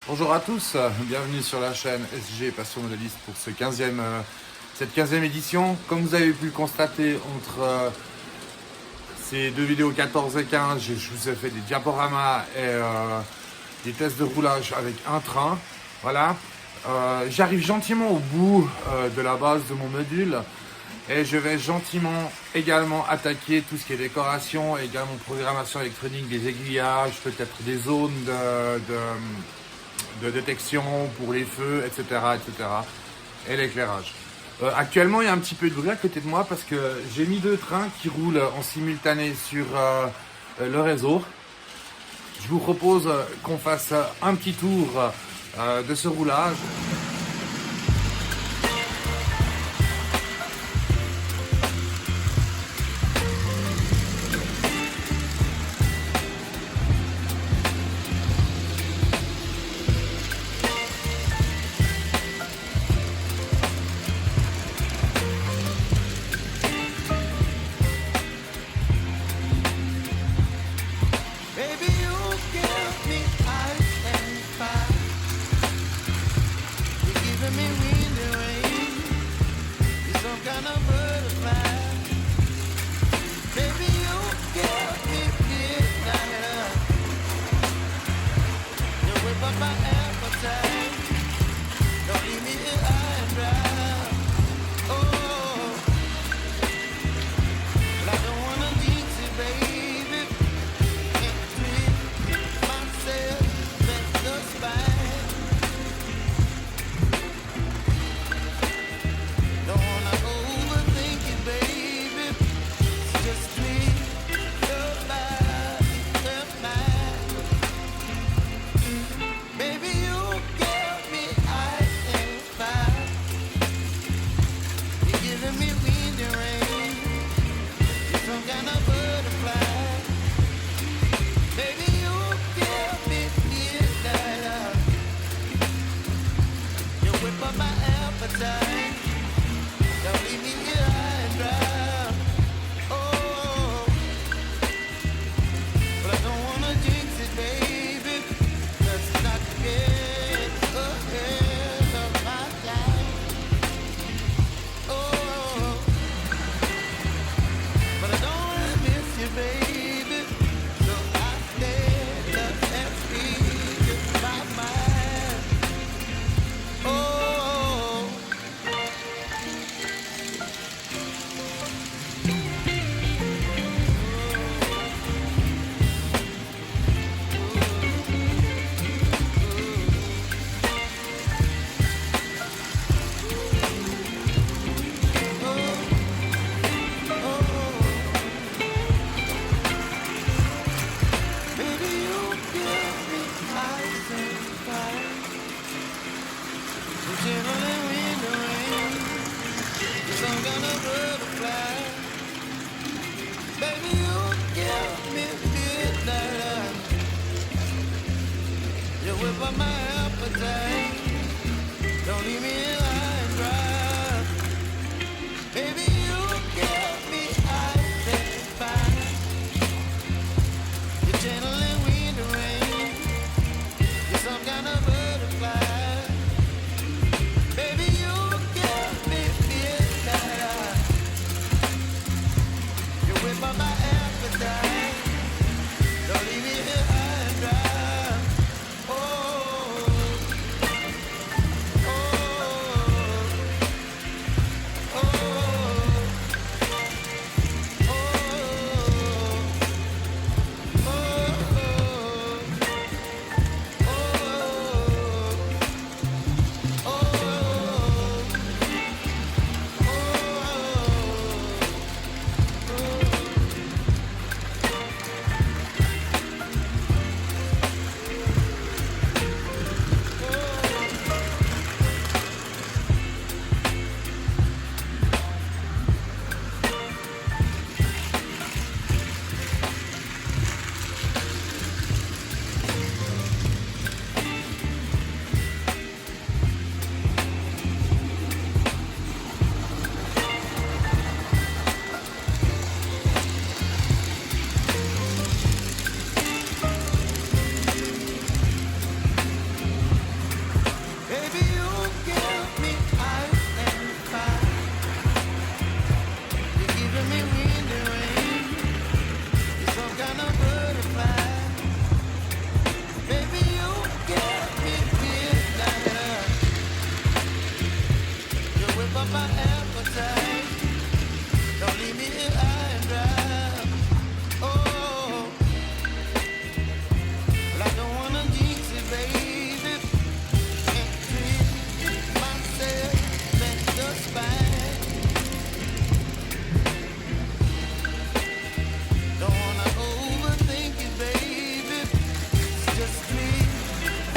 Bonjour à tous, bienvenue sur la chaîne SG Passion Modéliste pour cette 15e édition. Comme vous avez pu le constater, entre ces deux vidéos 14 et 15, je vous ai fait des diaporamas et des tests de roulage avec un train. Voilà, j'arrive gentiment au bout de la base de mon module et je vais gentiment également attaquer tout ce qui est décoration, et également programmation électronique, des aiguillages, peut-être des zones de détection pour les feux, etc., etc., et l'éclairage. Actuellement, il y a un petit peu de bruit à côté de moi parce que j'ai mis deux trains qui roulent en simultané sur le réseau. Je vous propose qu'on fasse un petit tour de ce roulage. up my appetite. Don't leave me here high and dry. Oh, well, I don't wanna jinx it, baby. Can't treat myself at the spine. Don't wanna overthink it, baby. It's just me,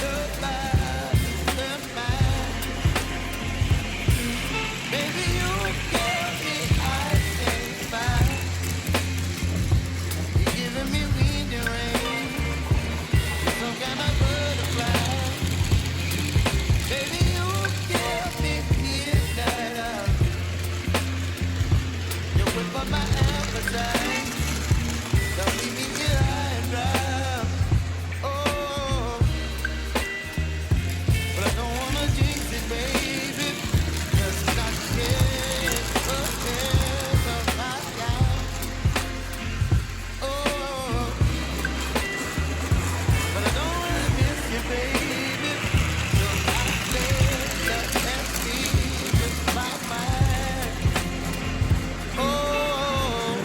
your body, and mine. Baby, you give me ice and fire. You're giving me wind and rain. You're some kind of butterfly. Baby, you give me midnight. You whip up my appetite. Don't leave me here high and dry. Oh, but I don't wanna jinx it, baby. 'Cause I can't forget about that. Oh, but I don't wanna miss you, baby. So I let that speak with my mind. Oh.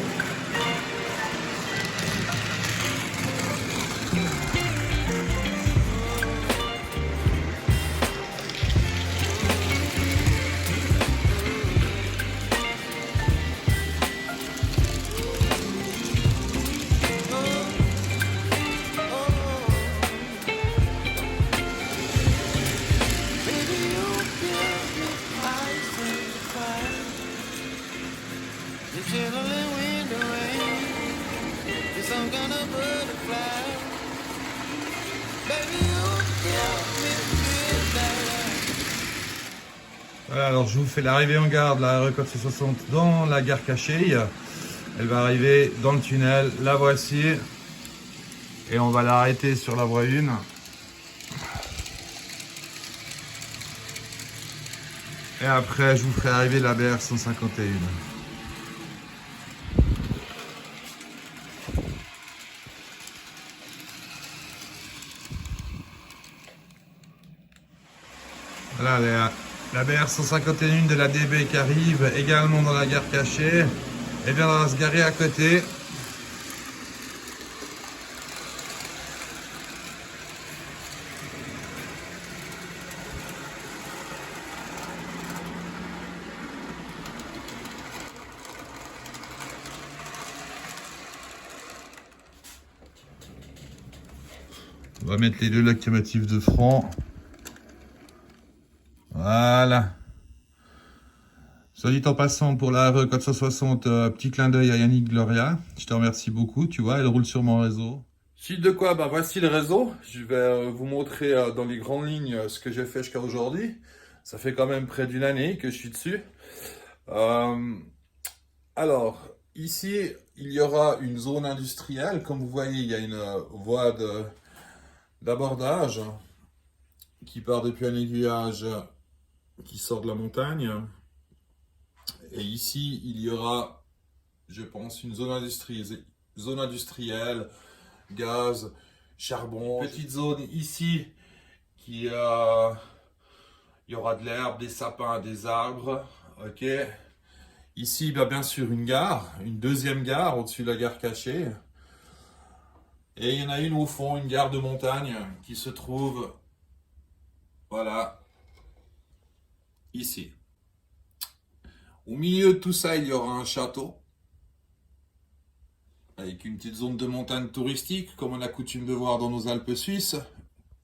Baby, you give me ice and fire. You're chilling wind and rain. You're some kind of butterfly. Baby, you give me midnight. Voilà, alors je vous fais l'arrivée en gare de la RE 460 dans la gare cachée. Elle va arriver dans le tunnel, la voici. Et on va l'arrêter sur la voie 1. Et après, je vous ferai arriver la BR 151. Voilà, la BR 151 de la DB qui arrive également dans la gare cachée. Elle viendra se garer à côté. On va mettre les deux locomotives de front. Voilà. Soit dit en passant, pour la RE 460, petit clin d'œil à Yannick Gloria. Je te remercie beaucoup, tu vois, elle roule sur mon réseau. Suite de quoi, bah voici le réseau. Je vais vous montrer dans les grandes lignes ce que j'ai fait jusqu'à aujourd'hui. Ça fait quand même près d'une année que je suis dessus. Alors, ici, il y aura une zone industrielle. Comme vous voyez, il y a une voie d'abordage qui part depuis un aiguillage qui sort de la montagne. Et ici, il y aura, je pense, une zone industrielle, gaz, charbon. Une petite zone ici qui il y aura de l'herbe, des sapins, des arbres. Ok. Ici, bien sûr, une gare, une deuxième gare au-dessus de la gare cachée. Et il y en a une au fond, une gare de montagne qui se trouve, voilà, ici. Au milieu de tout ça, il y aura un château avec une petite zone de montagne touristique, comme on a coutume de voir dans nos Alpes suisses,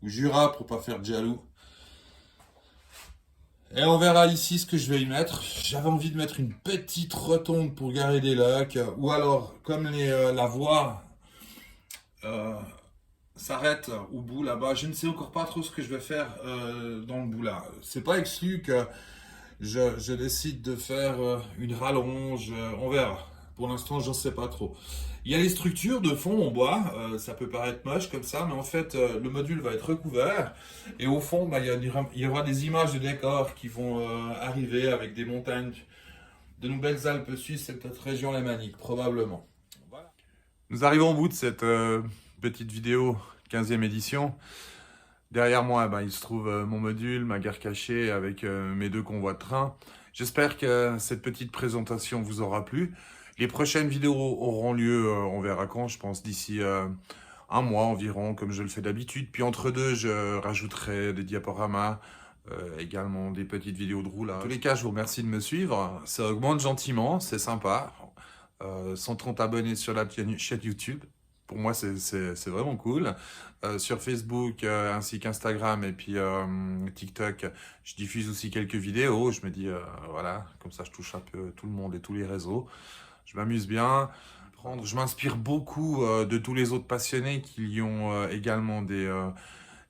ou Jura pour pas faire de jaloux. Et on verra ici ce que je vais y mettre. J'avais envie de mettre une petite rotonde pour garer des locs, ou alors comme la voie s'arrête au bout là-bas, je ne sais encore pas trop ce que je vais faire dans le bout là. C'est pas exclu que je décide de faire une rallonge, on verra. Pour l'instant, j'en sais pas trop. Il y a les structures de fond en bois, ça peut paraître moche comme ça, mais en fait, le module va être recouvert. Et au fond, il y aura des images de décors qui vont arriver avec des montagnes de nos belles Alpes suisses, cette région lémanique, probablement. Voilà. Nous arrivons au bout de cette petite vidéo, 15e édition. Derrière moi, il se trouve mon module, ma gare cachée avec mes deux convois de train. J'espère que cette petite présentation vous aura plu. Les prochaines vidéos auront lieu, on verra quand, je pense d'ici un mois environ, comme je le fais d'habitude. Puis entre deux, je rajouterai des diaporamas, également des petites vidéos de roulage. En tous les cas, je vous remercie de me suivre. Ça augmente gentiment, c'est sympa. 130 abonnés sur la chaîne YouTube. Pour moi, c'est vraiment cool. Sur Facebook, ainsi qu'Instagram et puis TikTok, je diffuse aussi quelques vidéos. Je me dis, voilà, comme ça, je touche un peu tout le monde et tous les réseaux. Je m'amuse bien. Je m'inspire beaucoup de tous les autres passionnés qui ont également des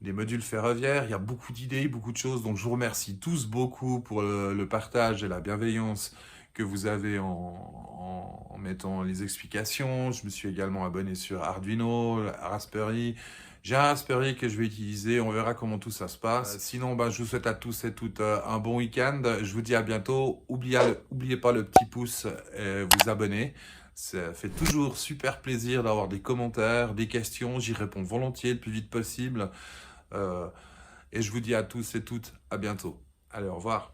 modules ferroviaires. Il y a beaucoup d'idées, beaucoup de choses. Donc, je vous remercie tous beaucoup pour le partage et la bienveillance que vous avez en mettant les explications. Je me suis également abonné sur Arduino, Raspberry. J'ai un Raspberry que je vais utiliser. On verra comment tout ça se passe. Sinon, je vous souhaite à tous et toutes un bon week-end. Je vous dis à bientôt. Oubliez pas le petit pouce et vous abonner. Ça fait toujours super plaisir d'avoir des commentaires, des questions. J'y réponds volontiers le plus vite possible. Et je vous dis à tous et toutes à bientôt. Allez, au revoir.